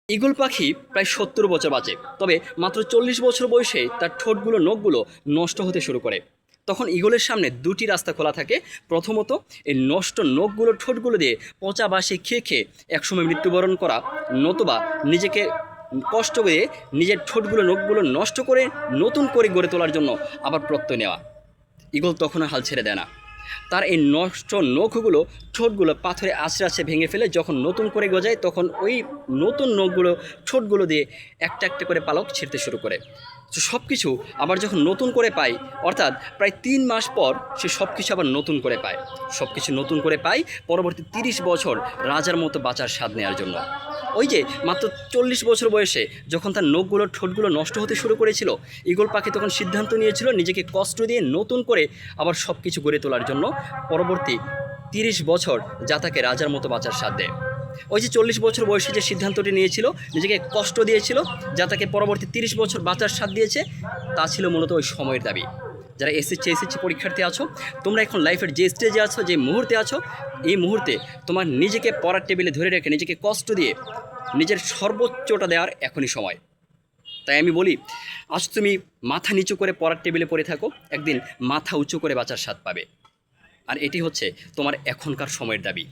Eagle পাখি প্রায় ৭০ বছর বাঁচে, তবে মাত্র ৪০ বছর বয়সে তার ঠোঁটগুলো নখগুলো নষ্ট হতে শুরু করে। তখন ঈগলের সামনে দুটি রাস্তা খোলা থাকে। প্রথমত, এই নষ্ট নখগুলো ঠোঁটগুলো দিয়ে পচা বাসি খেয়ে খেয়ে একসময় মৃত্যুবরণ করা, নতুবা নিজেকে কষ্ট করে নিজের ঠোঁটগুলো নখগুলো নষ্ট করে নতুন করে গড়ে তোলার জন্য আবার প্রত্যয় নেওয়া। ঈগল তখন হাল ছেড়ে দেয় না। তার এই নষ্ট নখগুলো ঠোঁটগুলো পাথরে আছড়ে আছড়ে ভেঙে ফেলে। যখন নতুন করে গজায় তখন ওই নতুন নখগুলো ঠোঁটগুলো দিয়ে একটা একটা করে পালক ছিঁড়তে শুরু করে। তো সব কিছু আবার যখন নতুন করে পায়, অর্থাৎ প্রায় ৩ মাস পর সে সব কিছু আবার নতুন করে পায়। সব কিছু নতুন করে পায় পরবর্তী ৩০ বছর রাজার মতো বাঁচার স্বাদ নেওয়ার জন্য। ওই যে মাত্র ৪০ বছর বয়সে যখন তার নখগুলো ঠোঁটগুলো নষ্ট হতে শুরু করেছিল, ঈগল পাখি তখন সিদ্ধান্ত নিয়েছিল নিজেকে কষ্ট দিয়ে নতুন করে আবার সব কিছু গড়ে তোলার জন্য। পরবর্তী ৩০ বছর যা তাকে রাজার মতো বাঁচার স্বাদ দেয়। ওই যে ৪০ বছর বয়সে যে সিদ্ধান্তটি নিয়েছিল, নিজেকে কষ্ট দিয়েছিল, যা তাকে পরবর্তী ৩০ বছর বাঁচার স্বাদ দিয়েছে, তা ছিল মূলত ওই সময়ের দাবি। যারা এসএসসি পরীক্ষার্থী আছো, তোমরা এখন লাইফের যে স্টেজে আছো, যে মুহূর্তে আছো, এই মুহূর্তে তোমার নিজেকে পড়ার টেবিলে ধরে রেখে নিজেকে কষ্ট দিয়ে নিজের সর্বোচ্চটা দেওয়ার এখনই সময়। তাই আমি বলি, আজ তুমি মাথা নিচু করে পড়ার টেবিলে পড়ে থাকো, একদিন মাথা উঁচু করে বাঁচার স্বাদ পাবে। আর এটি হচ্ছে তোমার এখনকার সময়ের দাবি।